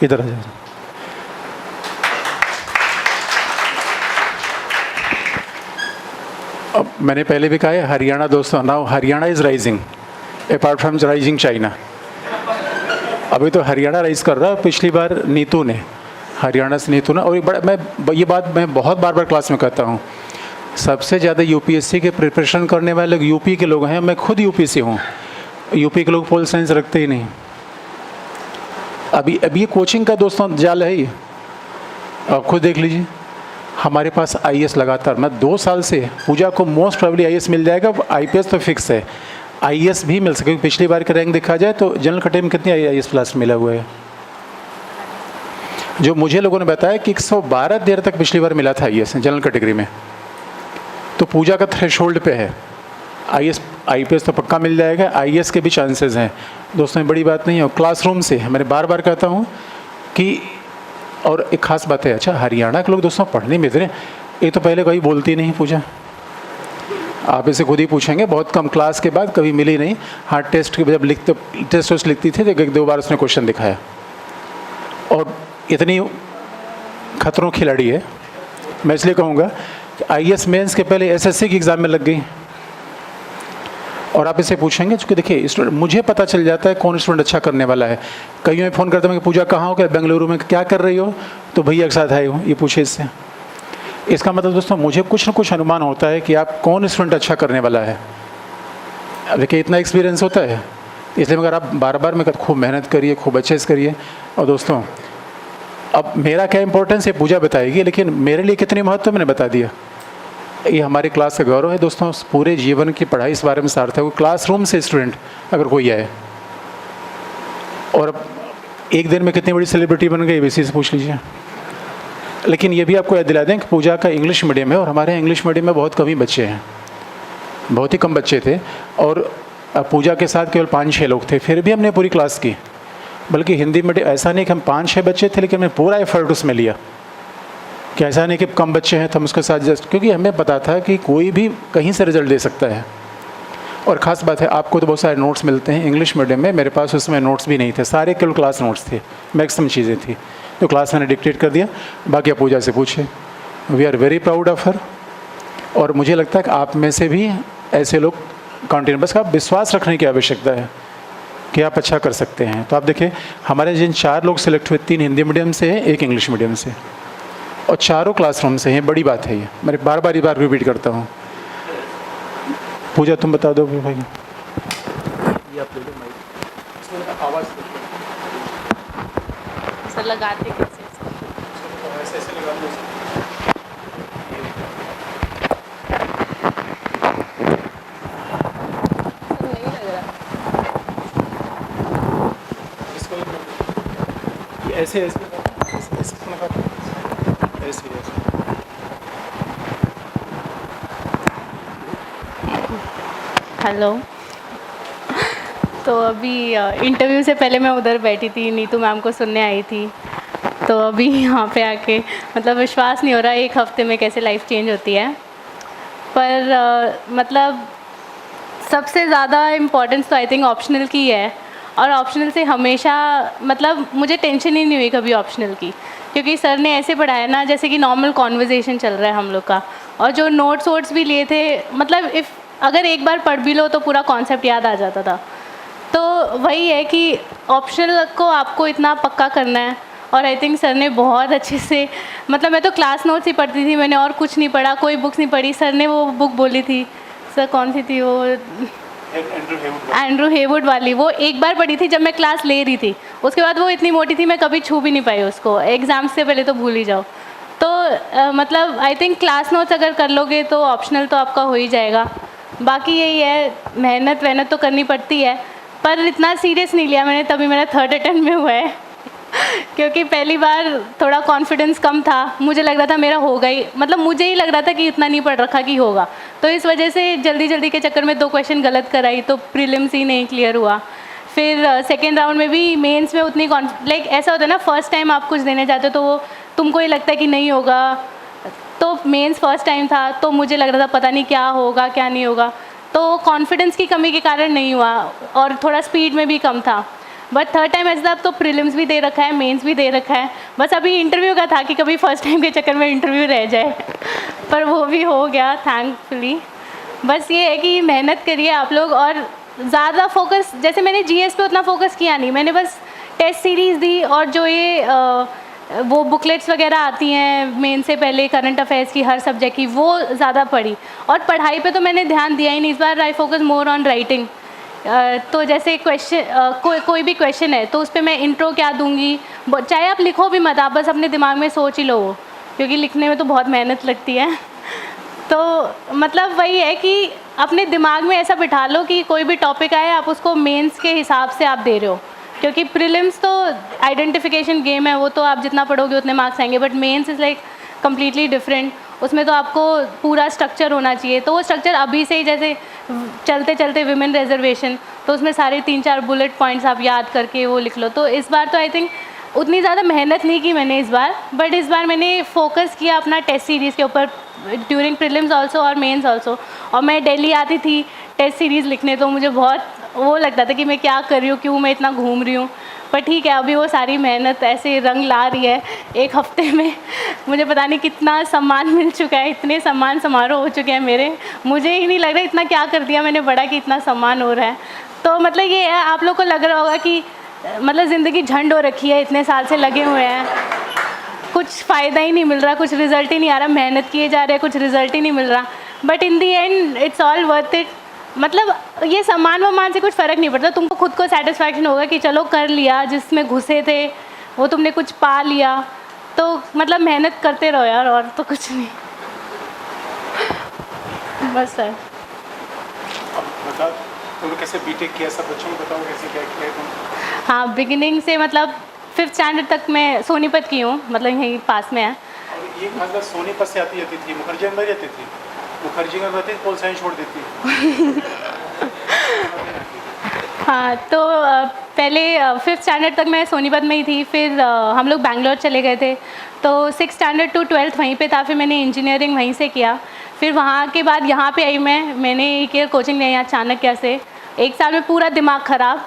इधर आ जाओ। अब मैंने पहले भी कहा है, हरियाणा दोस्तों, now Haryana is rising apart from rising China. अभी तो हरियाणा राइज कर रहा है, पिछली बार नीतू ने, हरियाणा से नीतू ने। और ये बात मैं बहुत बार क्लास में कहता हूँ, सबसे ज़्यादा यूपीएससी के प्रिपरेशन करने वाले लोग यूपी के लोग हैं। मैं खुद यूपी से हूँ। यूपी के लोग पोल साइंस रखते ही नहीं। अभी ये कोचिंग का दोस्तों जाल है ही, आप खुद देख लीजिए। हमारे पास आईएएस लगातार, मैं 2 साल से, पूजा को मोस्ट प्रोबेबली आईएएस मिल जाएगा, आईपीएस तो फिक्स है, आईएएस भी मिल सके। पिछली बार का रैंक देखा जाए तो जनरल कैटेगरी में कितनी आईएएस प्लस मिला हुआ है, जो मुझे लोगों ने बताया कि 112 देर तक पिछली बार मिला था आईएएस जनरल कैटेगरी में। तो पूजा का थ्रेशोल्ड पे है। आईएएस आईपीएस तो पक्का मिल जाएगा, आईएएस के भी चांसेस हैं दोस्तों, ये बड़ी बात नहीं है। और क्लासरूम से मैंने बार कहता हूँ कि, और एक खास बात है, अच्छा हरियाणा के लोग दोस्तों पढ़ने में इतने, एक तो पहले कभी बोलती नहीं पूजा, आप इसे खुद ही पूछेंगे, बहुत कम क्लास के बाद कभी मिली नहीं। हाँ टेस्ट के जब टेस्ट लिखती थी तो 1-2 बार उसने क्वेश्चन दिखाया। और इतनी खतरों खिलाड़ी है, मैं इसलिए कहूँगा कि आईएएस मेंस के पहले एसएससी की एग्ज़ाम में लग गई। और आप इसे पूछेंगे, चूँकि देखिए स्टूडेंट, मुझे पता चल जाता है कौन स्टूडेंट अच्छा करने वाला है। कई में फ़ोन करता हूँ कि पूजा कहाँ हो, क्या बेंगलुरु में, क्या कर रही हो, तो भैया के साथ आए हो, ये पूछे इससे। इसका मतलब दोस्तों मुझे कुछ न कुछ अनुमान होता है कि आप कौन स्टूडेंट अच्छा करने वाला है। अब देखिए इतना एक्सपीरियंस होता है, इसलिए अगर आप बार में खूब मेहनत करिए, खूब अच्छे से करिए। और दोस्तों अब मेरा क्या इंपॉर्टेंस है पूजा बताएगी, लेकिन मेरे लिए कितनी महत्व मैंने बता दिया। ये हमारी क्लास का गौरव है दोस्तों, पूरे जीवन की पढ़ाई इस बारे में सार्थक है। क्लासरूम से स्टूडेंट अगर कोई आए, और अब एक दिन में कितनी बड़ी सेलिब्रिटी बन गई, इसी से पूछ लीजिए। लेकिन ये भी आपको याद दिला दें कि पूजा का इंग्लिश मीडियम है, और हमारे यहाँ इंग्लिश मीडियम में बहुत कम ही बच्चे हैं, बहुत ही कम बच्चे थे। और पूजा के साथ केवल 5-6 लोग थे, फिर भी हमने पूरी क्लास की। बल्कि हिंदी मीडियम ऐसा नहीं कि हम 5-6 बच्चे थे, लेकिन हमने पूरा एफर्ट उसमें लिया, कि ऐसा नहीं कि कम बच्चे हैं तो हम उसके साथ जस्ट, क्योंकि हमें पता था कि कोई भी कहीं से रिजल्ट दे सकता है। और ख़ास बात है, आपको तो बहुत सारे नोट्स मिलते हैं इंग्लिश मीडियम में, मेरे पास उसमें नोट्स भी नहीं थे, सारे केवल क्लास नोट्स थे, मैक्सिमम चीज़ें थी तो क्लास मैंने डिक्टेट कर दिया। बाकी आप पूजा से पूछे, we are very proud of her. और मुझे लगता है कि आप में से भी ऐसे लोग कंटिन्यू, बस आप विश्वास रखने की आवश्यकता है कि आप अच्छा कर सकते हैं। तो आप देखिए हमारे जिन 4 लोग सिलेक्ट हुए, 3 हिंदी मीडियम से हैं, 1 इंग्लिश मीडियम से, और चारों क्लासरूम से हैं। बड़ी बात है ये, मैं बार रिपीट करता हूँ। पूजा तुम बता दो भाई, ये आप ले लो माइक, आवाज़ सर लगाते कैसे? ऐसे लगा दो। नहीं लग रहा। इसको ऐसे हेलो। तो अभी इंटरव्यू से पहले मैं उधर बैठी थी, नीतू मैम को सुनने आई थी। तो अभी यहाँ पे आके मतलब विश्वास नहीं हो रहा 1 हफ्ते में कैसे लाइफ चेंज होती है। पर मतलब सबसे ज़्यादा इम्पोर्टेंस तो आई थिंक ऑप्शनल की है। और ऑप्शनल से हमेशा मतलब मुझे टेंशन ही नहीं हुई कभी ऑप्शनल की, क्योंकि सर ने ऐसे पढ़ाया ना जैसे कि नॉर्मल कॉन्वर्जेसन चल रहा है हम लोग का। और जो नोट्स वोट्स भी लिए थे, मतलब अगर एक बार पढ़ भी लो तो पूरा कॉन्सेप्ट याद आ जाता था। तो वही है कि ऑप्शनल को आपको इतना पक्का करना है। और आई थिंक सर ने बहुत अच्छे से, मतलब मैं तो क्लास नोट्स ही पढ़ती थी, मैंने और कुछ नहीं पढ़ा, कोई बुक्स नहीं पढ़ी। सर ने वो बुक बोली थी, सर कौन सी थी वो, एंड्रू हेवुड वाली, वो एक बार पढ़ी थी जब मैं क्लास ले रही थी। उसके बाद वो इतनी मोटी थी मैं कभी छू भी नहीं पाई उसको, एग्ज़ाम से पहले तो भूल ही जाओ। तो मतलब आई थिंक क्लास नोट्स अगर कर लोगे तो ऑप्शनल तो आपका हो ही जाएगा। बाकी यही है, मेहनत तो करनी पड़ती है, पर इतना सीरियस नहीं लिया मैंने, तभी मेरा 3rd अटेम्प्ट में हुआ है। क्योंकि पहली बार थोड़ा कॉन्फिडेंस कम था, मुझे लग रहा था मेरा होगा ही, मतलब मुझे ही लग रहा था कि इतना नहीं पढ़ रखा कि होगा। तो इस वजह से जल्दी के चक्कर में 2 क्वेश्चन गलत कराई, तो प्रीलिम्स ही नहीं क्लियर हुआ। फिर सेकेंड राउंड में भी मेंस में उतनी लाइक ऐसा होता है ना, फर्स्ट टाइम आप कुछ देने जाते हो तो वो तुमको ही लगता है कि नहीं होगा। तो मेंस फर्स्ट टाइम था तो मुझे लग रहा था पता नहीं क्या होगा क्या नहीं होगा, तो कॉन्फिडेंस की कमी के कारण नहीं हुआ और थोड़ा स्पीड में भी कम था। बट थर्ड टाइम ऐसा अब तो प्रीलिम्स भी दे रखा है, मेंस भी दे रखा है, बस अभी इंटरव्यू का था कि कभी फर्स्ट टाइम के चक्कर में इंटरव्यू रह जाए पर वो भी हो गया थैंकफुली। बस ये है कि मेहनत करिए आप लोग, और ज़्यादा फोकस, जैसे मैंने जीएस पे उतना फोकस किया नहीं, मैंने बस टेस्ट सीरीज़ दी और जो ये वो बुकलेट्स वगैरह आती हैं मेन से पहले करंट अफेयर्स की हर सब्जेक्ट की, वो ज़्यादा पढ़ी, और पढ़ाई पे तो मैंने ध्यान दिया ही नहीं। इस बार I focus more on writing. तो जैसे क्वेश्चन कोई भी क्वेश्चन है तो उस पर मैं इंट्रो क्या दूंगी, चाहे आप लिखो भी मत, आप बस अपने दिमाग में सोच ही लो, क्योंकि लिखने में तो बहुत मेहनत लगती है। तो मतलब वही है कि अपने दिमाग में ऐसा बिठा लो कि कोई भी टॉपिक आए आप उसको मेंस के हिसाब से आप दे रहे हो, क्योंकि प्रीलिम्स तो आइडेंटिफिकेशन गेम है, वो तो आप जितना पढ़ोगे उतने मार्क्स आएंगे, but mains is like completely different. उसमें तो आपको पूरा स्ट्रक्चर होना चाहिए, तो वो स्ट्रक्चर अभी से ही, जैसे चलते चलते विमेन रिजर्वेशन, तो उसमें सारे 3-4 बुलेट पॉइंट्स आप याद करके वो लिख लो। तो इस बार तो आई थिंक उतनी ज़्यादा मेहनत नहीं की मैंने इस बार, बट इस बार मैंने फोकस किया अपना टेस्ट सीरीज़ के ऊपर ड्यूरिंग प्रीलिम्स ऑल्सो और मेंस ऑल्सो। और मैं दिल्ली आती थी टेस्ट सीरीज़ लिखने, तो मुझे बहुत वो लगता था कि मैं क्या कर रही हूँ, क्यों मैं इतना घूम रही हूँ, पर ठीक है अभी वो सारी मेहनत ऐसे रंग ला रही है। एक हफ्ते में मुझे पता नहीं कितना सम्मान मिल चुका है, इतने सम्मान समारोह हो चुके हैं मेरे, मुझे ही नहीं लग रहा इतना क्या कर दिया मैंने बड़ा कि इतना सम्मान हो रहा है। तो मतलब ये है, आप लोग को लग रहा होगा कि मतलब ज़िंदगी झंड हो रखी है, इतने साल से लगे हुए हैं, कुछ फ़ायदा ही नहीं मिल रहा, कुछ रिज़ल्ट ही नहीं आ रहा, मेहनत किए जा रहे हैं, कुछ रिज़ल्ट ही नहीं मिल रहा, but in the and it's all worth it. मतलब ये सम्मान वमान से कुछ फ़र्क नहीं पड़ता, तुमको खुद को सेटिस्फैक्शन होगा कि चलो कर लिया, जिसमें घुसे थे वो तुमने कुछ पा लिया, तो मतलब मेहनत करते रहो यार, और तो कुछ नहीं। बस सर। बताओ तुमने कैसे बीटेक किया, सब बच्चों को बताओ कैसे क्या किया तुम। हाँ, बिगिनिंग से मतलब 5th स्टैंडर्ड तक मैं सोनीपत की हूँ, मतलब यहीं पास में है। और ये मतलब सोनीपत से आती जाती थी, मुखर्जी में रहती थी, मुखर्जी में रहती पोल साइंस छोड़ देती। हाँ, तो पहले 5th स्टैंडर्ड तक मैं सोनीपत में ही थी, फिर हम लोग बैंगलोर चले गए थे, तो 6th स्टैंडर्ड टू 12th वहीं पे था, फिर मैंने इंजीनियरिंग वहीं से किया। फिर वहाँ के बाद यहाँ पे आई मैंने एक ईयर कोचिंग लिया यहाँ चाणक्य से। 1 साल में पूरा दिमाग ख़राब,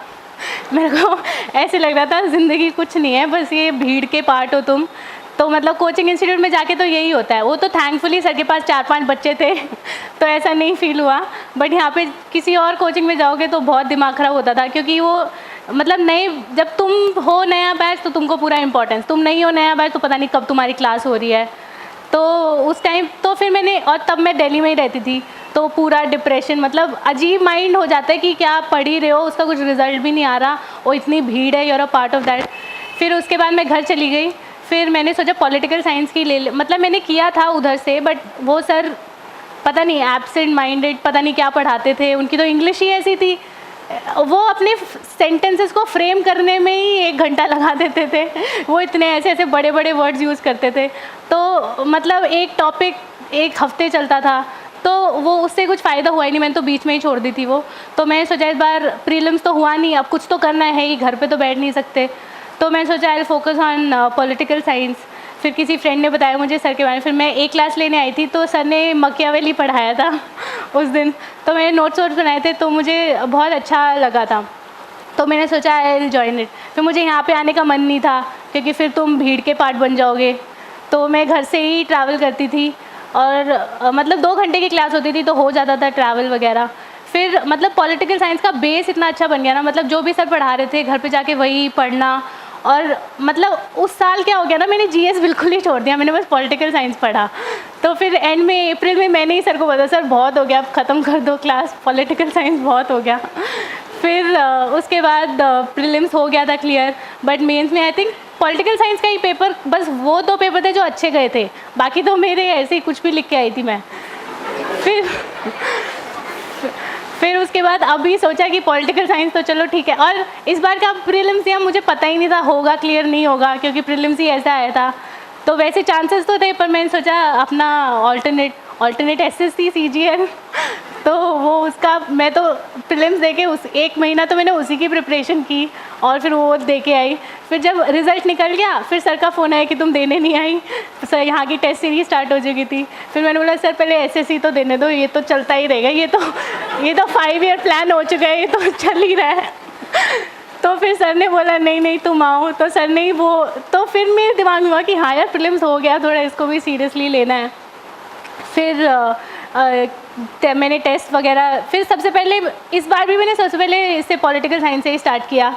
मेरे को ऐसे लग रहा था ज़िंदगी कुछ नहीं है, बस ये भीड़ के पार्ट हो तुम। तो मतलब कोचिंग इंस्टीट्यूट में जाके तो यही होता है, वो तो थैंकफुली सर के पास 4-5 बच्चे थे तो ऐसा नहीं फील हुआ, बट यहाँ पे किसी और कोचिंग में जाओगे तो बहुत दिमाग ख़राब होता था, क्योंकि वो मतलब नए, जब तुम हो नया बैच तो तुमको पूरा इंपॉर्टेंस, तुम नहीं हो नया बैच तो पता नहीं कब तुम्हारी क्लास हो रही है। तो उस टाइम तो फिर मैंने, और तब मैं दिल्ली में ही रहती थी, तो पूरा डिप्रेशन, मतलब अजीब माइंड हो जाता है कि क्या आप पढ़ ही रहे हो, उसका कुछ रिजल्ट भी नहीं आ रहा, और इतनी भीड़ है, you're a part of that. फिर उसके बाद मैं घर चली गई, फिर मैंने सोचा पॉलिटिकल साइंस की ले, मतलब मैंने किया था उधर से, बट वो सर पता नहीं एब्सेंट माइंडेड, पता नहीं क्या पढ़ाते थे, उनकी तो इंग्लिश ही ऐसी थी, वो अपने सेंटेंसेस को फ्रेम करने में ही 1 घंटा लगा देते थे, वो इतने ऐसे ऐसे बड़े बड़े वर्ड्स यूज़ करते थे। तो मतलब एक टॉपिक 1 हफ्ते चलता था, तो वो उससे कुछ फ़ायदा हुआ ही नहीं, मैंने तो बीच में ही छोड़ दी थी वो। तो मैंने सोचा इस बार प्रीलिम्स तो हुआ नहीं, अब कुछ तो करना है ही, घर पे तो बैठ नहीं सकते, तो मैंने सोचा I focus on political science. फिर किसी फ्रेंड ने बताया मुझे सर के बारे में, फिर मैं एक क्लास लेने आई थी, तो सर ने मकियावेली पढ़ाया था उस दिन, तो मैंने नोट्स वोट्स बनाए थे, तो मुझे बहुत अच्छा लगा था, तो मैंने सोचा आई विल जॉइन इट। फिर मुझे यहाँ पे आने का मन नहीं था, क्योंकि फिर तुम भीड़ के पार्ट बन जाओगे, तो मैं घर से ही ट्रैवल करती थी, और मतलब 2 घंटे की क्लास होती थी, तो हो जाता था ट्रैवल वगैरह। फिर मतलब पॉलिटिकल साइंस का बेस इतना अच्छा बन गया ना, मतलब जो भी सर पढ़ा रहे थे घर पे जाके वही पढ़ना, और मतलब उस साल क्या हो गया ना, मैंने जीएस बिल्कुल ही छोड़ दिया, मैंने बस पॉलिटिकल साइंस पढ़ा। तो फिर एंड में अप्रैल में मैंने ही सर को बताया, सर बहुत हो गया, अब ख़त्म कर दो क्लास, पॉलिटिकल साइंस बहुत हो गया। फिर उसके बाद प्रीलिम्स हो गया था क्लियर, बट मेंस में आई थिंक पॉलिटिकल साइंस का ही पेपर, बस वो 2 पेपर थे जो अच्छे गए थे, बाकी तो मेरे ऐसे ही कुछ भी लिख के आई थी मैं। फिर उसके बाद अभी सोचा कि पॉलिटिकल साइंस तो चलो ठीक है, और इस बार का प्रीलिम्स या मुझे पता ही नहीं था होगा क्लियर नहीं होगा, क्योंकि प्रीलिम्स ही ऐसा आया था, तो वैसे चांसेस तो थे, पर मैंने सोचा अपना ऑल्टरनेट एसएससी सीजीएल, तो वो उसका मैं तो प्रीलिम्स देके उस 1 महीना तो मैंने उसी की प्रिपरेशन की, और फिर वो दे के आई। फिर जब रिज़ल्ट निकल गया, फिर सर का फ़ोन आया कि तुम देने नहीं आई, सर यहाँ की टेस्ट सीरीज स्टार्ट हो चुकी थी। फिर मैंने बोला सर पहले एसएससी तो देने दो, ये तो चलता ही रहेगा, ये तो 5 ईयर प्लान हो चुका है, ये तो चल ही रहा है। तो फिर सर ने बोला नहीं नहीं तुम आओ, तो सर ने ही वो, तो फिर मेरे दिमाग में हुआ कि हाँ यार प्रीलिम्स हो गया, थोड़ा इसको भी सीरियसली लेना है। फिर मैंने टेस्ट वगैरह, फिर सबसे पहले इस बार भी मैंने सबसे पहले इससे पॉलिटिकल साइंस से ही स्टार्ट किया,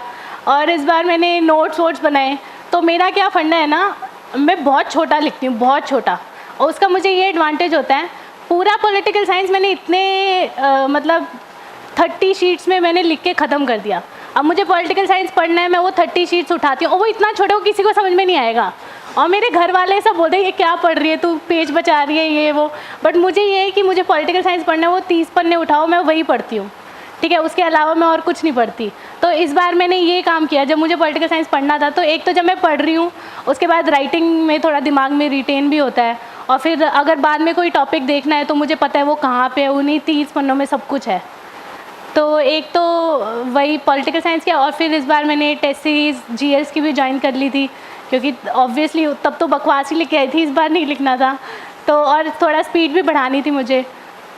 और इस बार मैंने नोट्स वोट्स बनाए। तो मेरा क्या फंडा है ना, मैं बहुत छोटा लिखती हूँ, बहुत छोटा, और उसका मुझे ये एडवांटेज होता है, पूरा पॉलिटिकल साइंस मैंने इतने मतलब 30 शीट्स में मैंने लिख के ख़त्म कर दिया। अब मुझे पॉलिटिकल साइंस पढ़ना है, मैं वो 30 शीट्स उठाती हूँ, और वो इतना छोटा वो किसी को समझ में नहीं आएगा, और मेरे घर वाले सब बोलते हैं ये क्या पढ़ रही है तू, पेज बचा रही है ये वो, बट मुझे ये है कि मुझे पॉलिटिकल साइंस पढ़ना है, वो 30 पन्ने उठाओ मैं वही पढ़ती हूँ, ठीक है, उसके अलावा मैं और कुछ नहीं पढ़ती। तो इस बार मैंने ये काम किया, जब मुझे पॉलिटिकल साइंस पढ़ना था तो एक तो जब मैं पढ़ रही हूँ उसके बाद राइटिंग में थोड़ा दिमाग में रिटेन भी होता है, और फिर अगर बाद में कोई टॉपिक देखना है तो मुझे पता है वो कहाँ पे है, उन्हीं 30 पन्नों में सब कुछ है। तो एक तो वही पॉलिटिकल साइंस किया, और फिर इस बार मैंने टेस्ट सीरीज़ जीएस की भी ज्वाइन कर ली थी, क्योंकि ऑब्वियसली तब तो बकवास ही लिख के आई थी, इस बार नहीं लिखना था, तो और थोड़ा स्पीड भी बढ़ानी थी मुझे,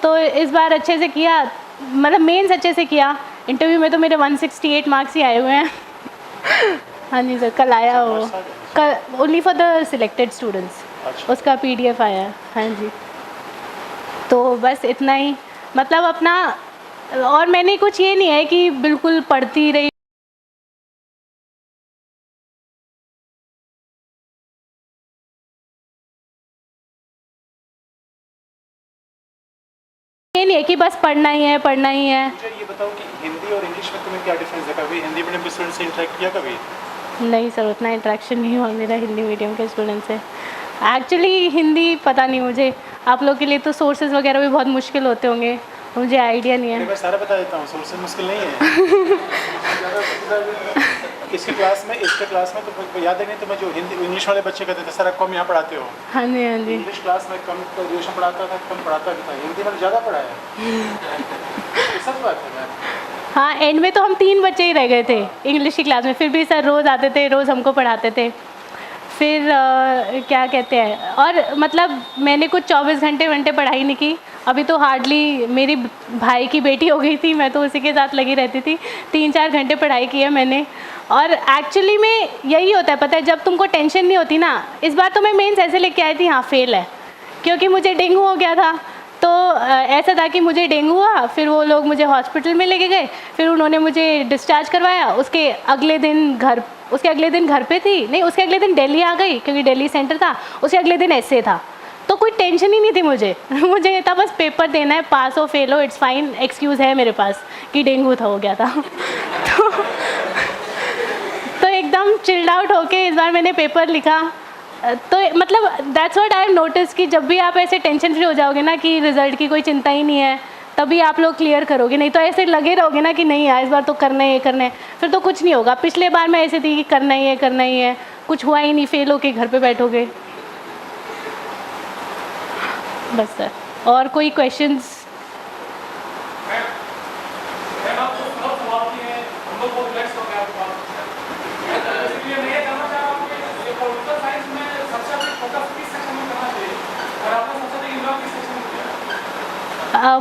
तो इस बार अच्छे से किया, मतलब मेंस अच्छे से किया। इंटरव्यू में तो मेरे 168 मार्क्स ही आए हुए हैं। हाँ जी सर, कल आया हो, कल only for the selected students, उसका PDF आया है। हाँ जी, तो बस इतना ही, मतलब अपना, और मैंने कुछ ये नहीं है कि बिल्कुल पढ़ती रही, ये नहीं है कि बस पढ़ना ही है पढ़ना ही है। मुझे ये बताओ कि हिंदी और इंग्लिश में तुम्हें क्या डिफरेंस है? कभी हिंदी मीडियम के स्टूडेंट से इंटरेक्ट किया कभी? नहीं सर, उतना इंटरेक्शन नहीं हुआ मेरा हिंदी मीडियम के स्टूडेंट से। एक्चुअली हिंदी पता नहीं मुझे, आप लोग के लिए तो सोर्सेज वगैरह भी बहुत मुश्किल होते होंगे, मुझे आइडिया नहीं है। मैं सारा बता देता हूँ, सोर्सेज मुश्किल नहीं है। इसके क्लास में तो याद है नहीं तुम्हें, जो हिंदी इंग्लिश वाले बच्चे कहते थे सर आप कम यहाँ पढ़ाते हो। हाँ जी हाँ जी। इंग्लिश क्लास में कम ग्रेजुएशन पढ़ाता था, कम पढ़ाता भी था, हिंदी में ज़्यादा पढ़ाया। सच बात है। हाँ, एंड में तो हम 3 बच्चे ही रह गए थे इंग्लिश की क्लास में, फिर भी सर रोज़ आते थे, रोज़ हमको पढ़ाते थे। फिर क्या कहते हैं, और मतलब मैंने कुछ 24 घंटे पढ़ाई नहीं की, अभी तो हार्डली, मेरी भाई की बेटी हो गई थी, मैं तो उसी के साथ लगी रहती थी, 3-4 घंटे पढ़ाई की है मैंने। और एक्चुअली में यही होता है, पता है, जब तुमको टेंशन नहीं होती ना, इस बार तो मैं मेंस ऐसे लेके आई थी, हाँ फेल है, क्योंकि मुझे डेंगू हो गया था। तो ऐसा था कि मुझे डेंगू हुआ, फिर वो लोग मुझे हॉस्पिटल में लेके गए, फिर उन्होंने मुझे डिस्चार्ज करवाया, उसके अगले दिन घर पे थी, नहीं उसके अगले दिन दिल्ली आ गई, क्योंकि दिल्ली सेंटर था, उसके अगले दिन ऐसे था, तो कोई टेंशन ही नहीं थी मुझे। मुझे ये था बस पेपर देना है, पास हो फेल हो इट्स फाइन, एक्सक्यूज़ है मेरे पास कि डेंगू था, हो गया था। तो एकदम चिल्ड आउट होके इस बार मैंने पेपर लिखा। तो मतलब that's what I have notice, कि जब भी आप ऐसे टेंशन फ्री हो जाओगे ना कि रिज़ल्ट की कोई चिंता ही नहीं है, तभी आप लोग क्लियर करोगे, नहीं तो ऐसे लगे रहोगे ना कि नहीं यार इस बार तो करना ही है, फिर तो कुछ नहीं होगा। पिछले बार मैं ऐसे थी कि करना ही है, कुछ हुआ ही नहीं, फेल होके घर पे बैठोगे। बस सर, और कोई क्वेश्चंस?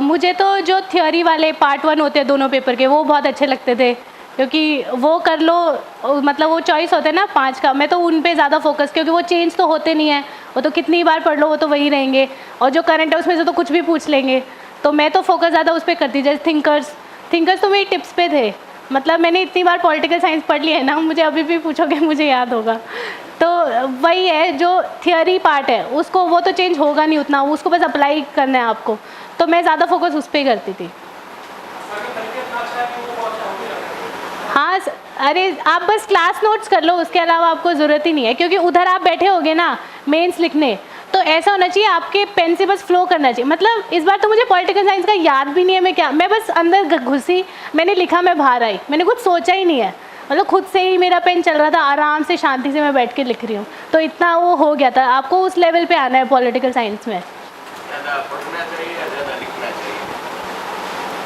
मुझे तो जो थ्योरी वाले पार्ट 1 होते हैं दोनों पेपर के, वो बहुत अच्छे लगते थे, क्योंकि वो कर लो, मतलब वो चॉइस होते हैं ना 5 का, मैं तो उन पे ज़्यादा फोकस, क्योंकि वो चेंज तो होते नहीं है, वो तो कितनी बार पढ़ लो वो तो वही रहेंगे, और जो करंट है उसमें से तो कुछ भी पूछ लेंगे, तो मैं तो फोकस ज़्यादा उस पर करती। जैसे थिंकर्स तो मेरी टिप्स पे थे, मतलब मैंने इतनी बार पॉलिटिकल साइंस पढ़ लिया है ना, मुझे अभी भी पूछोगे मुझे याद होगा। तो वही है, जो थियोरी पार्ट है उसको, वो तो चेंज होगा नहीं उतना, उसको बस अप्लाई करना है आपको, तो मैं ज़्यादा फोकस उस पर करती थी। हाँ अरे आप बस क्लास नोट्स कर लो, उसके अलावा आपको ज़रूरत ही नहीं है, क्योंकि उधर आप बैठे होगे ना मेंस लिखने, तो ऐसा होना चाहिए आपके पेन से बस फ्लो करना चाहिए। मतलब इस बार तो मुझे पॉलिटिकल साइंस का याद भी नहीं है, मैं बस अंदर घुसी, मैंने लिखा, मैं बाहर आई, मैंने कुछ सोचा ही नहीं है, मतलब खुद से ही मेरा पेन चल रहा था, आराम से शांति से मैं बैठ के लिख रही हूँ, तो इतना वो हो गया था। आपको उस लेवल पे आना है पॉलिटिकल साइंस में।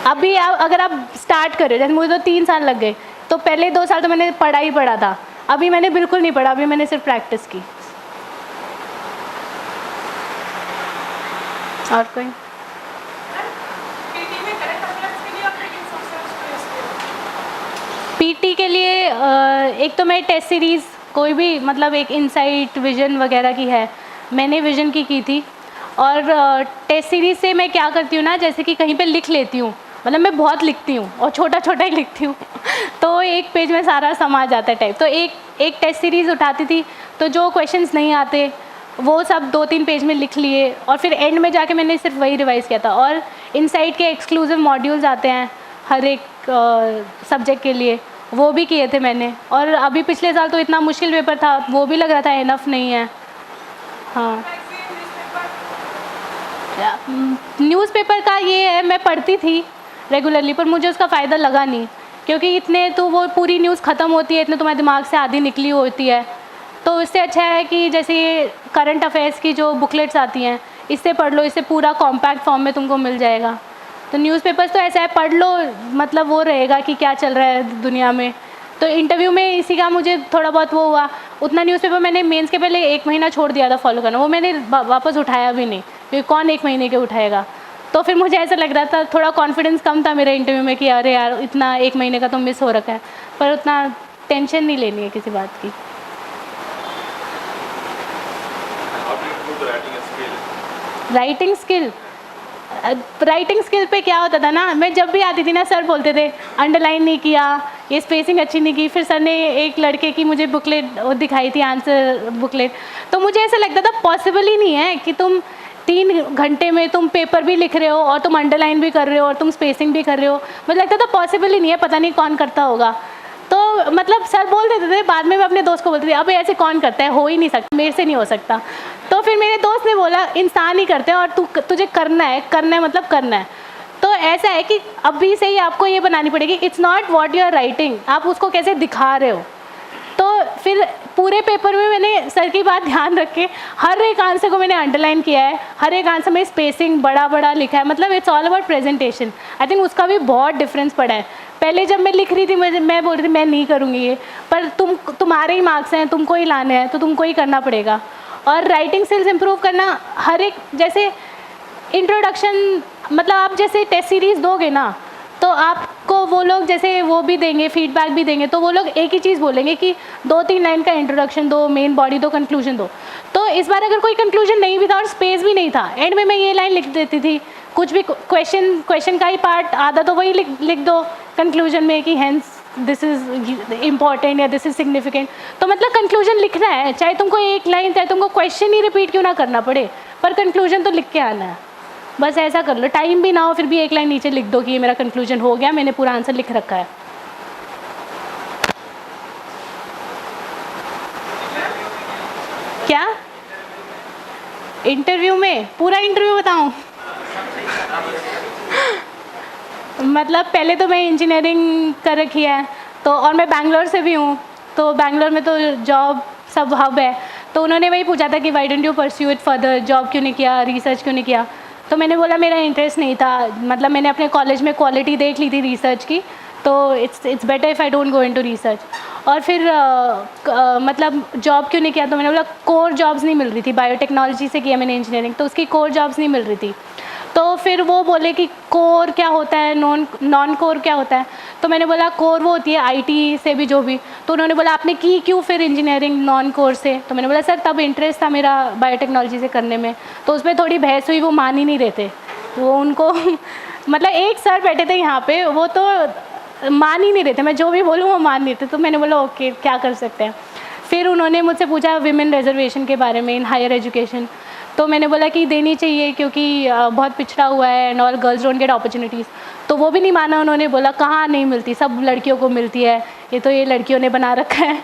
अभी अगर आप स्टार्ट करें, जैसे मुझे तो 3 साल लग गए, तो पहले 2 साल तो मैंने पढ़ा था, अभी मैंने बिल्कुल नहीं पढ़ा, अभी मैंने सिर्फ प्रैक्टिस की। और कोई? पीटी के लिए एक तो मैं टेस्ट सीरीज़ कोई भी मतलब एक इनसाइट विजन वगैरह की है, मैंने विजन की थी। और टेस्ट सीरीज़ से मैं क्या करती हूँ ना, जैसे कि कहीं पे लिख लेती हूँ, मतलब मैं बहुत लिखती हूँ और छोटा छोटा ही लिखती हूँ तो एक पेज में सारा समा जाता है टाइप। तो एक टेस्ट सीरीज़ उठाती थी, तो जो क्वेश्चंस नहीं आते वो सब 2-3 पेज में लिख लिए, और फिर एंड में जाके मैंने सिर्फ वही रिवाइज़ किया था। और इनसाइट के एक्सक्लूसिव मॉड्यूल्स आते हैं हर एक सब्जेक्ट के लिए, वो भी किए थे मैंने। और अभी पिछले साल तो इतना मुश्किल पेपर था, वो भी लग रहा था इनफ नहीं है। हाँ, न्यूज़पेपर का ये है, मैं पढ़ती थी रेगुलरली, पर मुझे उसका फ़ायदा लगा नहीं, क्योंकि इतने तो वो पूरी न्यूज़ ख़त्म होती है, इतने तुम्हारे दिमाग से आधी निकली होती है। तो इससे अच्छा है कि जैसे ये करंट अफेयर्स की जो बुकलेट्स आती हैं, इससे पढ़ लो, इससे पूरा कॉम्पैक्ट फॉर्म में तुमको मिल जाएगा। तो न्यूज़पेपर्स तो ऐसा है, पढ़ लो, मतलब वो रहेगा कि क्या चल रहा है दुनिया में। तो इंटरव्यू में इसी का मुझे थोड़ा बहुत वो हुआ। उतना न्यूज़पेपर मैंने मेंस के पहले 1 महीना छोड़ दिया था फॉलो करना, वो मैंने वापस उठाया भी नहीं, क्योंकि कौन 1 महीने के उठाएगा। तो फिर मुझे ऐसा लग रहा था, थोड़ा कॉन्फिडेंस कम था मेरे इंटरव्यू में कि अरे यार इतना 1 महीने का तो मिस हो रखा है, पर उतना टेंशन नहीं लेनी है किसी बात की। राइटिंग स्किल पे क्या होता था ना, मैं जब भी आती थी ना, सर बोलते थे अंडरलाइन नहीं किया, ये स्पेसिंग अच्छी नहीं की। फिर सर ने एक लड़के की मुझे बुकलेट दिखाई थी, आंसर बुकलेट, तो मुझे ऐसा लगता था पॉसिबल ही नहीं है कि तुम 3 घंटे में तुम पेपर भी लिख रहे हो और तुम अंडरलाइन भी कर रहे हो और तुम स्पेसिंग भी कर रहे हो। मुझे लगता था पॉसिबल ही नहीं है, पता नहीं कौन करता होगा। तो मतलब सर बोल देते थे, बाद में मैं अपने दोस्त को बोलती थी अब ऐसे कौन करता है, हो ही नहीं सकता, मेरे से नहीं हो सकता। तो फिर मेरे दोस्त ने बोला इंसान ही करते हैं, और तुझे करना है मतलब करना है। तो ऐसा है कि अभी से ही आपको ये बनानी पड़ेगी, it's not what you are writing, आप उसको कैसे दिखा रहे हो। तो फिर पूरे पेपर में मैंने सर की बात ध्यान रख के हर एक आंसर को मैंने अंडरलाइन किया है, हर एक आंसर में स्पेसिंग बड़ा बड़ा लिखा है, मतलब it's all about presentation. I think उसका भी बहुत डिफरेंस पड़ा है। पहले जब मैं लिख रही थी, मैं बोल रही थी मैं नहीं करूँगी ये, पर तुम्हारे ही मार्क्स हैं, तुमको ही लाने हैं, तो तुमको ही करना पड़ेगा। और राइटिंग स्किल्स इंप्रूव करना, हर एक जैसे इंट्रोडक्शन, मतलब आप जैसे टेस्ट सीरीज़ दोगे ना, तो आपको वो लोग जैसे वो भी देंगे, फीडबैक भी देंगे, तो वो लोग एक ही चीज़ बोलेंगे कि 2-3 लाइन का इंट्रोडक्शन दो, मेन बॉडी दो, कंक्लूजन दो। तो इस बार अगर कोई कंक्लूजन नहीं भी था और स्पेस भी नहीं था, एंड में मैं ये लाइन लिख देती थी, कुछ भी क्वेश्चन का ही पार्ट आधा तो वही लिख दो कंक्लूजन में कि हेंस दिस इज़ इम्पॉर्टेंट या दिस इज़ सिग्निफिकेंट। तो मतलब कंक्लूजन लिखना है, चाहे तुमको एक लाइन, चाहे तुमको क्वेश्चन ही रिपीट क्यों ना करना पड़े, पर कंक्लूजन तो लिख के आना है। बस ऐसा कर लो, टाइम भी ना हो फिर भी एक लाइन नीचे लिख दो कि ये मेरा कंक्लूजन हो गया, मैंने पूरा आंसर लिख रखा है। क्या इंटरव्यू में पूरा इंटरव्यू बताऊं? मतलब पहले तो मैं इंजीनियरिंग कर रखी है, तो और मैं बैंगलोर से भी हूँ, तो बैंगलोर में तो जॉब सब हब है। तो उन्होंने वही पूछा था कि why don't you pursue it further, job क्यों नहीं किया, रिसर्च क्यों नहीं किया। तो मैंने बोला मेरा इंटरेस्ट नहीं था, मतलब मैंने अपने कॉलेज में क्वालिटी देख ली थी रिसर्च की, तो it's better if I don't go into research. और फिर मतलब जॉब क्यों नहीं किया, तो मैंने बोला कोर जॉब्स नहीं मिल रही थी, बायोटेक्नोलॉजी से किया मैंने इंजीनियरिंग, तो उसकी कोर जॉब्स नहीं मिल रही थी। तो फिर वो बोले कि कोर क्या होता है, नॉन कोर क्या होता है। तो मैंने बोला कोर वो होती है आईटी से भी जो भी। तो उन्होंने बोला आपने की क्यों फिर इंजीनियरिंग नॉन कोर से। तो मैंने बोला सर तब इंटरेस्ट था मेरा बायोटेक्नोलॉजी से करने में। तो उसमें थोड़ी बहस हुई, वो मान ही नहीं रहे थे, वो उनको मतलब एक सर बैठे थे यहाँ पे, वो तो मान ही नहीं रहे थे, मैं जो भी बोलूँ वो मान नहीं थे। तो मैंने बोला ओके क्या कर सकते हैं। फिर उन्होंने मुझसे पूछा विमेन रिजर्वेशन के बारे में इन हायर एजुकेशन। तो मैंने बोला कि देनी चाहिए क्योंकि बहुत पिछड़ा हुआ है and all, girls don't get opportunities. तो वो भी नहीं माना, उन्होंने बोला कहाँ नहीं मिलती, सब लड़कियों को मिलती है, ये लड़कियों ने बना रखा है।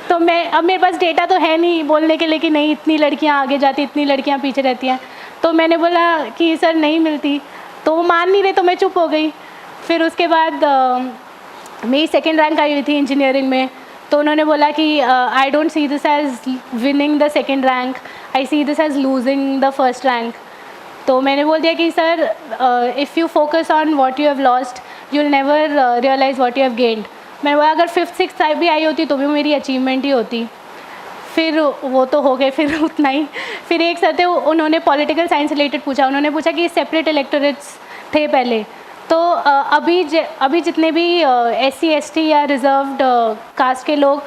तो मैं अब मेरे पास डेटा तो है नहीं बोलने के लिए कि नहीं इतनी लड़कियाँ आगे जाती, इतनी लड़कियाँ पीछे रहती हैं। तो मैंने बोला कि सर नहीं मिलती, तो वो मान नहीं रहे, तो मैं चुप हो गई। फिर उसके बाद मेरी 2nd रैंक आई हुई थी इंजीनियरिंग में। तो उन्होंने बोला कि I don't see this as winning the 2nd rank, I see this as losing the 1st rank. तो मैंने बोल दिया कि sir if you focus on what you have lost you will never realise what you have gained. मैंने बोला अगर 5th 6th भी आई होती तो भी मेरी अचीवमेंट ही होती। फिर वो तो हो गए, फिर उतना ही। फिर एक सर थे, उन्होंने पॉलिटिकल साइंस रिलेटेड पूछा, उन्होंने पूछा कि सेपरेट इलेक्टोरेट्स थे पहले, तो अभी जितने भी SC ST या रिजर्व्ड कास्ट के लोग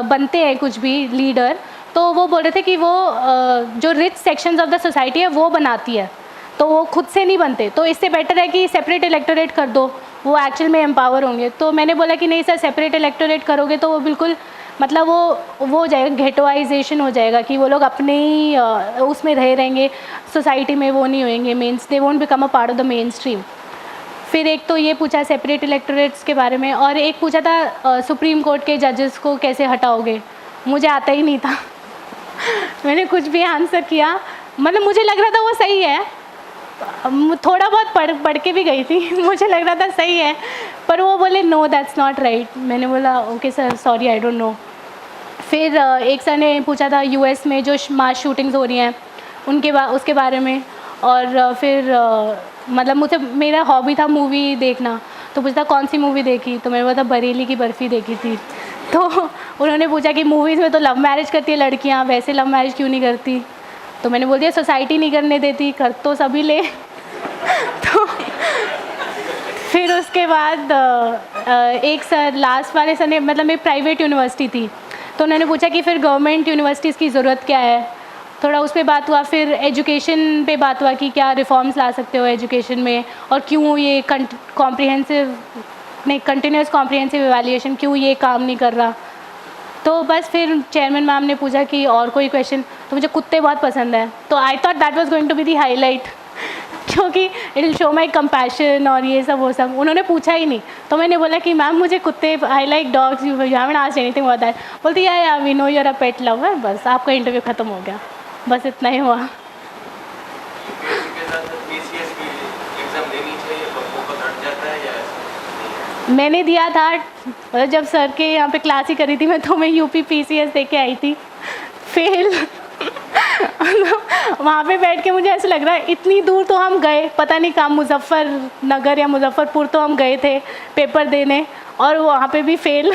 बनते हैं कुछ भी लीडर, तो वो बोल रहे थे कि वो जो rich sections of the society है वो बनाती है, तो वो खुद से नहीं बनते, तो इससे बेटर है कि सेपरेट इलेक्टोरेट कर दो, वो एक्चुअल में एम्पावर होंगे। तो मैंने बोला कि नहीं सर, सेपरेट इलेक्टोरेट करोगे तो वो बिल्कुल मतलब वो हो जाएगा, घेटोइजेशन हो जाएगा कि वो लोग अपने ही उसमें रहेंगे, सोसाइटी में वो नहीं होंगे mains, they won't become a part of the mainstream. फिर एक तो ये पूछा सेपरेट इलेक्टोरेट्स के बारे में, और एक पूछा था सुप्रीम कोर्ट के जजेस को कैसे हटाओगे। मुझे आता ही नहीं था मैंने कुछ भी आंसर किया, मतलब मुझे लग रहा था वो सही है, थोड़ा बहुत पढ़ के भी गई थी मुझे लग रहा था सही है, पर वो बोले नो दैट्स नॉट राइट। मैंने बोला okay sir, sorry I don't know. फिर एक सर ने पूछा था US में जो मास शूटिंग्स हो रही हैं उसके बारे में, और फिर मतलब मुझे, मेरा हॉबी था मूवी देखना, तो पूछता कौन सी मूवी देखी, तो मैंने बोला बरेली की बर्फ़ी देखी थी। तो उन्होंने पूछा कि मूवीज़ में तो लव मैरिज करती है लड़कियां, वैसे लव मैरिज क्यों नहीं करती, तो मैंने बोल दिया सोसाइटी नहीं करने देती, कर तो सभी ले तो फिर उसके बाद एक सर, लास्ट वाले सर ने, मतलब मेरी प्राइवेट यूनिवर्सिटी थी, तो उन्होंने पूछा कि फिर गवर्नमेंट यूनिवर्सिटीज़ की ज़रूरत क्या है, थोड़ा उस पर बात हुआ। फिर एजुकेशन पे बात हुआ कि क्या रिफॉर्म्स ला सकते हो एजुकेशन में, और क्यों ये कंटिन्यूस कॉम्प्रिहेंसिव इवैल्यूएशन क्यों ये काम नहीं कर रहा। तो बस फिर चेयरमैन मैम ने पूछा कि और कोई क्वेश्चन, तो मुझे कुत्ते बहुत पसंद है, तो I thought that was going to be the highlight क्योंकि it will show my compassion और ये सब वो सब। उन्होंने पूछा ही नहीं, तो मैंने बोला कि मैम मुझे कुत्ते, I like dogs, you haven't asked anything about that. बोलती या we know you are a pet lover. बस आपका इंटरव्यू ख़त्म हो गया, बस इतना ही हुआ। मैंने दिया था, मतलब जब सर के यहाँ पे क्लास ही करी थी मैं, तो मैं UPPSC दे के आई थी, फेल वहाँ पे बैठ के मुझे ऐसा लग रहा है इतनी दूर तो हम गए, पता नहीं कहाँ, मुजफ्फरनगर या मुजफ्फरपुर तो हम गए थे पेपर देने, और वहाँ पे भी फेल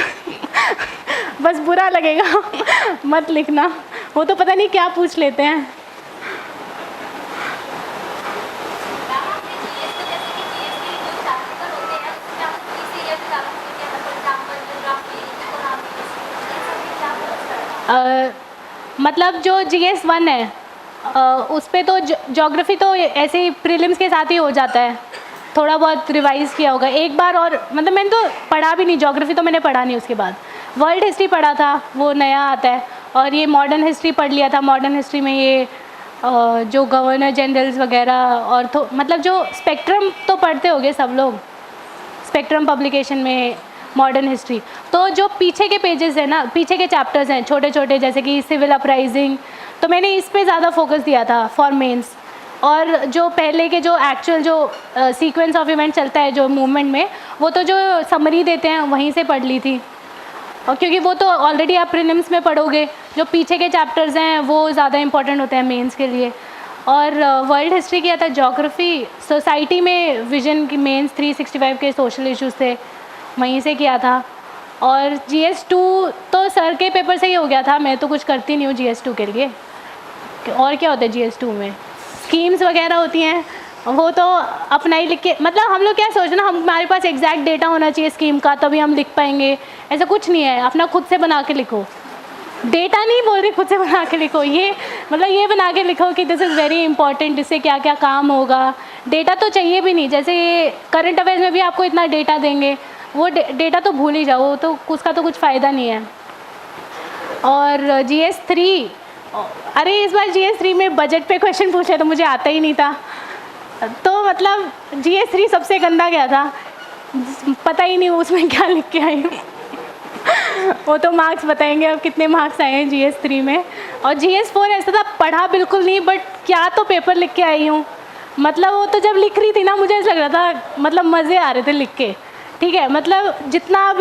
बस बुरा लगेगा मत लिखना, वो तो पता नहीं क्या पूछ लेते हैं। मतलब जो GS 1 है उस पर तो ज्योग्राफी तो ऐसे ही प्रीलिम्स के साथ ही हो जाता है, थोड़ा बहुत रिवाइज़ किया होगा एक बार, और मतलब मैंने तो पढ़ा भी नहीं, ज्योग्राफी तो मैंने पढ़ा नहीं। उसके बाद वर्ल्ड हिस्ट्री पढ़ा था, वो नया आता है, और ये मॉडर्न हिस्ट्री पढ़ लिया था। मॉडर्न हिस्ट्री में ये जो गवर्नर जनरल्स वगैरह, और तो मतलब जो स्पेक्ट्रम तो पढ़ते होंगे सब लोग, स्पेक्ट्रम पब्लिकेशन में मॉडर्न हिस्ट्री। तो जो पीछे के पेजेस हैं ना, पीछे के चैप्टर्स हैं छोटे छोटे, जैसे कि सिविल अपराइजिंग, तो मैंने इस पे ज़्यादा फोकस दिया था फॉर मेंस। और जो पहले के जो एक्चुअल जो सीक्वेंस ऑफ इवेंट चलता है जो मूवमेंट में, वो तो जो समरी देते हैं वहीं से पढ़ ली थी, और क्योंकि वो तो ऑलरेडी आप प्रीलिम्स में पढ़ोगे, जो पीछे के चैप्टर्स हैं वो ज़्यादा इंपॉर्टेंट होते हैं मेंस के लिए। और वर्ल्ड हिस्ट्री किया था, ज्योग्राफी सोसाइटी में विजन की मेंस 365 के सोशल इश्यूज थे, वहीं से किया था। और GS 2 तो सर के पेपर से ही हो गया था, मैं तो कुछ करती नहीं हूँ GS 2 के लिए। और क्या होता है GS 2 में, स्कीम्स वगैरह होती हैं, वो तो अपना ही लिख के, मतलब हम लोग क्या सोचना, हमारे पास एग्जैक्ट डेटा होना चाहिए स्कीम का तभी हम लिख पाएंगे, ऐसा कुछ नहीं है, अपना खुद से बना के लिखो। डेटा नहीं बोल रही, खुद से बना के लिखो, ये मतलब ये बना के लिखो कि दिस इज़ वेरी इंपॉर्टेंट, इससे क्या क्या काम होगा। डेटा तो चाहिए भी नहीं, जैसे करंट अफेयर्स में भी आपको इतना डेटा देंगे, वो डेटा तो भूल ही जाओ, तो उसका तो कुछ फ़ायदा नहीं है। और GS 3, अरे इस बार GS 3 में बजट पे क्वेश्चन पूछे तो मुझे आता ही नहीं था, तो मतलब GS 3 सबसे गंदा गया था, पता ही नहीं उसमें क्या लिख के आई हूँ वो तो मार्क्स बताएंगे अब कितने मार्क्स आए हैं GS 3 में। और GS 4 ऐसा था, पढ़ा बिल्कुल नहीं, बट क्या तो पेपर लिख के आई हूँ, मतलब वो तो जब लिख रही थी ना मुझे ऐसा लग रहा था, मतलब मज़े आ रहे थे लिख के, ठीक है। मतलब जितना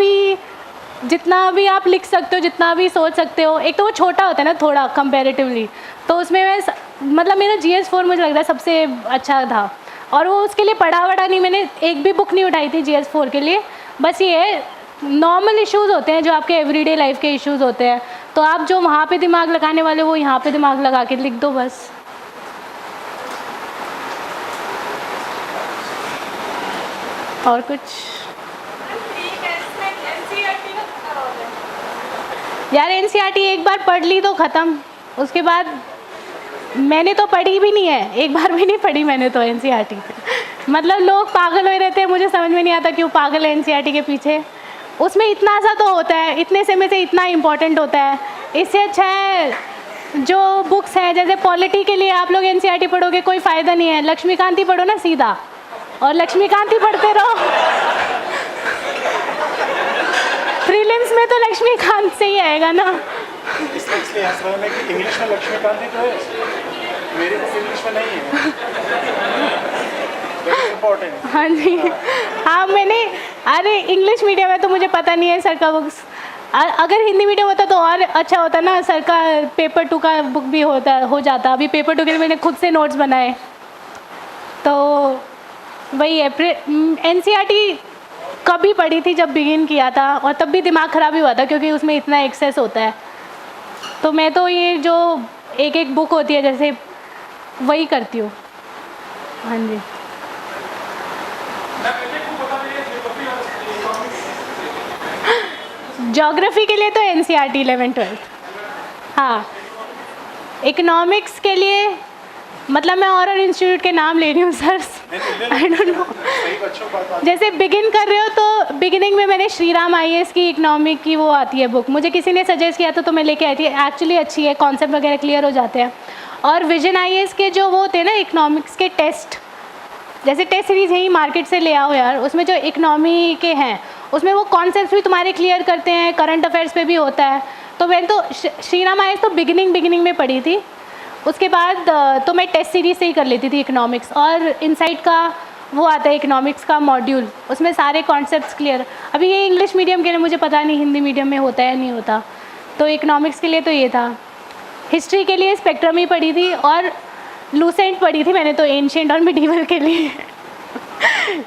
भी आप लिख सकते हो, जितना भी सोच सकते हो, एक तो वो छोटा होता है ना थोड़ा कंपैरेटिवली, तो उसमें मैं मतलब मेरा GS 4 मुझे लग रहा है सबसे अच्छा था। और वो उसके लिए पढ़ा वढ़ा नहीं, मैंने एक भी बुक नहीं उठाई थी GS 4 के लिए, बस ये नॉर्मल इश्यूज़ होते हैं जो आपके एवरीडे लाइफ के इश्यूज़ होते हैं, तो आप जो वहाँ पे दिमाग लगाने वाले वो यहाँ पे दिमाग लगा के लिख दो बस। और कुछ यार एनसीईआरटी एक बार पढ़ ली तो ख़त्म, उसके बाद मैंने तो पढ़ी भी नहीं है, एक बार भी नहीं पढ़ी मैंने तो एनसीईआरटी। मतलब लोग पागल हुए रहते हैं, मुझे समझ में नहीं आता क्यों पागल है एनसीईआरटी के पीछे। उसमें इतना सा तो होता है, इतने से में से इतना इम्पोर्टेंट होता है। इससे अच्छा है जो बुक्स हैं, जैसे पॉलिटी के लिए आप लोग एनसीईआरटी पढ़ोगे कोई फ़ायदा नहीं है, लक्ष्मीकांत पढ़ो ना सीधा, और लक्ष्मीकांत पढ़ते रहो। प्रीलिम्स में तो लक्ष्मीकांत से ही आएगा ना। इसलिए हंस रहा हूं मैं कि इंग्लिश में लक्ष्मीकांत ही तो है, मेरे को इंग्लिश में नहीं है। इम्पोर्टेंट। हाँ जी, हाँ मैंने, अरे इंग्लिश मीडियम है तो मुझे पता नहीं है सर का बुक्स। अगर हिंदी मीडियम होता तो और अच्छा होता ना, सर का पेपर 2 का बुक भी हो जाता। अभी पेपर 2 के लिए मैंने खुद से नोट्स बनाए, तो वही है। एनसीईआरटी कभी पढ़ी थी जब बिगिन किया था, और तब भी दिमाग ख़राब ही हुआ था क्योंकि उसमें इतना एक्सेस होता है। तो मैं तो ये जो एक एक बुक होती है जैसे वही करती हूँ। हाँ जी। ज्योग्राफी के लिए तो एनसीईआरटी 11-12। हाँ, इकोनॉमिक्स के लिए मतलब मैं और इंस्टीट्यूट के नाम ले रही हूँ सर, आई डोंट नो। जैसे बिगिन कर रहे हो तो बिगिनिंग में मैंने श्री राम आईएएस की इकोनॉमिक की वो आती है बुक, मुझे किसी ने सजेस्ट किया था तो मैं लेके आई थी। एक्चुअली अच्छी है, कॉन्सेप्ट वगैरह क्लियर हो जाते हैं। और विजन आईएएस के जो वो होते हैं ना इकोनॉमिक्स के टेस्ट, जैसे टेस्ट सीरीज़ यही मार्केट से ले आओ यार, उसमें जो इकोनॉमी के हैं उसमें वो कॉन्सेप्ट भी तुम्हारे क्लियर करते हैं, करंट अफेयर्स पे भी होता है। तो मैंने तो श्री राम आईएएस तो बिगिनिंग में पढ़ी थी, उसके बाद तो मैं टेस्ट सीरीज से ही कर लेती थी इकोनॉमिक्स। और इनसाइट का वो आता है इकोनॉमिक्स का मॉड्यूल, उसमें सारे कॉन्सेप्ट्स क्लियर। अभी ये इंग्लिश मीडियम के लिए मुझे पता नहीं हिंदी मीडियम में होता है या नहीं होता। तो इकोनॉमिक्स के लिए तो ये था। हिस्ट्री के लिए स्पेक्ट्रम ही पढ़ी थी, और लूसेंट पढ़ी थी मैंने तो एंशिएंट और मिडीवल के लिए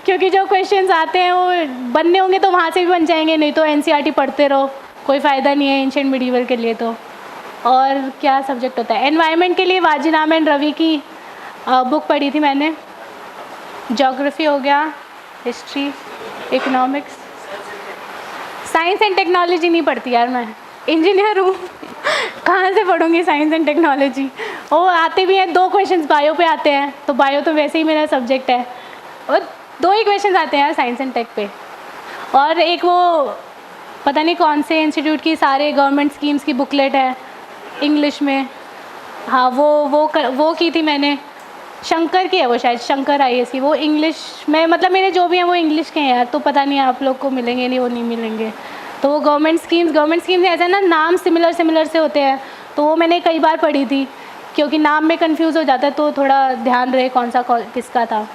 क्योंकि जो क्वेश्चंस आते हैं वो बनने होंगे तो वहाँ से भी बन जाएंगे, नहीं तो एनसीईआरटी पढ़ते रहो, कोई फ़ायदा नहीं है एंशिएंट मिडीवल के लिए। तो और क्या सब्जेक्ट होता है, एनवायरनमेंट के लिए वाजीराम एंड रवि की बुक पढ़ी थी मैंने। ज्योग्राफी हो गया, history, economics. Science and technology नहीं पढ़ती यार, मैं इंजीनियर हूँ कहाँ से पढ़ूँगी साइंस एंड टेक्नोलॉजी। वो आते भी हैं 2 क्वेश्चंस बायो पे आते हैं, तो बायो तो वैसे ही मेरा सब्जेक्ट है, और 2 ही क्वेश्चंस आते हैं यार साइंस एंड टेक पे। और एक वो पता नहीं कौन से इंस्टीट्यूट की सारे गवर्नमेंट स्कीम्स की बुकलेट है इंग्लिश में, हाँ वो की थी मैंने, शंकर की है वो शायद, शंकर आईएएस की। वो इंग्लिश में, मतलब मेरे जो भी हैं वो इंग्लिश के हैं यार, तो पता नहीं आप लोग को मिलेंगे नहीं, वो नहीं मिलेंगे। तो वो गवर्नमेंट स्कीम्स ऐसा ना, नाम सिमिलर से होते हैं, तो वो मैंने कई बार पढ़ी थी क्योंकि नाम में कंफ्यूज हो जाता है, तो थोड़ा ध्यान रहे कौन सा किसका था।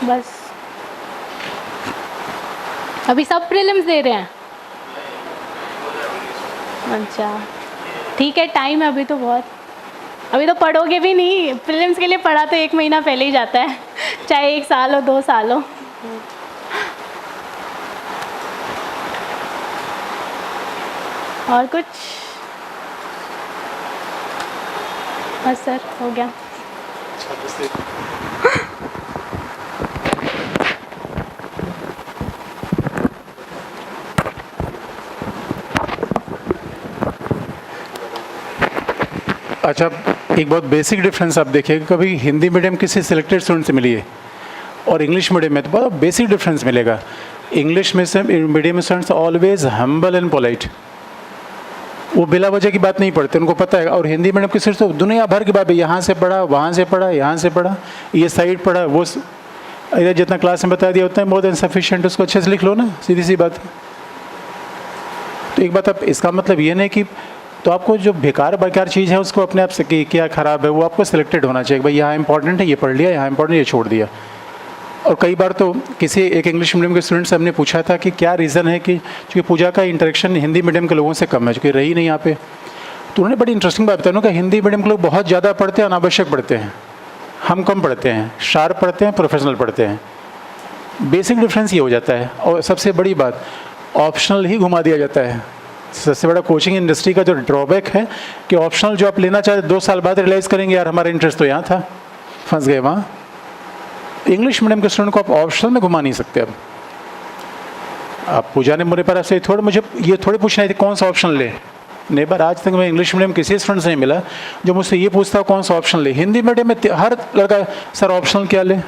बस अभी सब प्रीलिम्स दे रहे हैं। अच्छा ठीक है, टाइम है अभी तो बहुत, अभी तो पढ़ोगे भी नहीं। प्रीलिम्स के लिए पढ़ा तो 1 महीना पहले ही जाता है, चाहे 1 साल हो 2 साल हो। और कुछ? बस सर हो गया। अच्छा, एक बहुत बेसिक डिफरेंस आप देखिएगा, कभी हिंदी मीडियम किसी सिलेक्टेड स्टूडेंट से मिलिए और इंग्लिश मीडियम में तो बहुत बेसिक डिफरेंस मिलेगा। इंग्लिश में से medium students always humble and polite, वो बिला वजह की बात नहीं पढ़ते, उनको पता है। और हिंदी मीडियम की सिर्फ तो दुनिया भर की बात है, यहाँ से पढ़ा, वहाँ से पढ़ा, यहाँ से पढ़ा, ये साइड पढ़ा, वो इधर जितना क्लास में बता दिया उतना मोर देन सफिशिएंट, उसको अच्छे से लिख लो ना, सीधी सी बात है। तो एक बात, आप इसका मतलब ये नहीं कि तो आपको जो बेकार चीज़ है उसको अपने आप से कि क्या ख़राब है, वो आपको सिलेक्टेड होना चाहिए। भाई यहाँ इंपॉर्टेंट है ये पढ़ लिया, यहाँ इंपॉर्टेंट ये छोड़ दिया। और कई बार तो किसी एक इंग्लिश मीडियम के स्टूडेंट से हमने पूछा था कि क्या रीज़न है कि चूँकि पूजा का इंटरेक्शन हिंदी मीडियम के लोगों से कम है, चूँकि रही नहीं यहाँ पे, तो उन्होंने बड़ी इंटरेस्टिंग बात बताया कि हिंदी मीडियम के लोग बहुत ज़्यादा पढ़ते हैं, अनावश्यक पढ़ते हैं, हम कम पढ़ते हैं, शार्प पढ़ते हैं, प्रोफेशनल पढ़ते हैं। बेसिक डिफरेंस ये हो जाता है। और सबसे बड़ी बात, ऑप्शनल ही घुमा दिया जाता है। सबसे बड़ा कोचिंग इंडस्ट्री का जो ड्रॉबैक है कि ऑप्शनल जो आप लेना चाहते 2 साल बाद रियलाइज़ करेंगे यार हमारा इंटरेस्ट तो यहाँ था, फंस गए वहाँ। इंग्लिश मीडियम के स्टूडेंट को आप ऑप्शनल में घुमा नहीं सकते। अब पूजा ने मेरे पर ऐसे मुझे ये थोड़ी पूछना है कौन सा ऑप्शन ले। नहीं बार आज तक मैं इंग्लिश मीडियम किसी स्टूडेंट से नहीं मिला जो मुझसे ये पूछता हो कौन सा ऑप्शन ले। हिंदी मीडियम में हर लड़का सर ऑप्शनल क्या ले,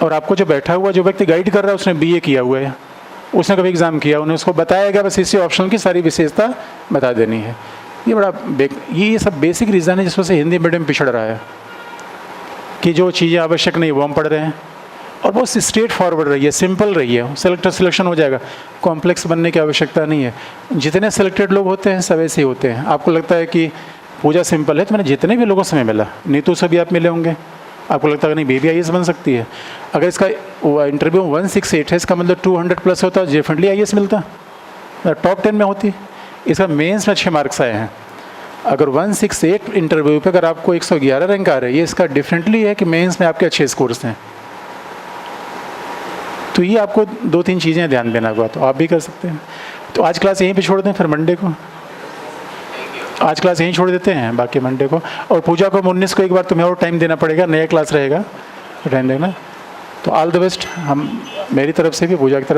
और आपको जो बैठा हुआ जो व्यक्ति गाइड कर रहा है उसने बीए किया हुआ है, उसने कभी एग्ज़ाम किया, उन्हें उसको बताया गया बस इसी ऑप्शनल की सारी विशेषता बता देनी है। ये बड़ा ये सब बेसिक रीज़न है जिस वजह से हिंदी मीडियम पिछड़ रहा है कि जो चीज़ें आवश्यक नहीं वो हम पढ़ रहे हैं, और बहुत स्ट्रेट फॉरवर्ड रही है, सिंपल रही है, सिलेक्शन हो जाएगा, कॉम्प्लेक्स बनने की आवश्यकता नहीं है। जितने सेलेक्टेड लोग होते हैं सब ऐसे ही होते हैं। आपको लगता है कि पूजा सिंपल है, तो मैंने जितने भी लोगों से मिला, नीतू से भी आप मिले होंगे, आपको लगता है नहीं बेबी IAS बन सकती है। अगर इसका इंटरव्यू 168 है, इसका मतलब 200 प्लस होता, डेफिनेटली IAS मिलता, टॉप 10 में होती। इसका मेंस में 6 मार्क्स आए हैं। अगर 168 इंटरव्यू पे अगर आपको 111 रैंक आ रही है, इसका डिफरेंटली है कि मेंस में आपके अच्छे स्कोर्स हैं। तो ये आपको 2-3 चीज़ें ध्यान देना होगा, तो आप भी कर सकते हैं। तो आज क्लास यहीं पे छोड़ दें, फिर मंडे को आज क्लास यहीं छोड़ देते हैं, बाकी मंडे को। और पूजा को 19 को एक बार तुम्हें और टाइम देना पड़ेगा, नया क्लास रहेगा, टाइम देना। तो ऑल द बेस्ट हम मेरी तरफ से भी, पूजा की तरफ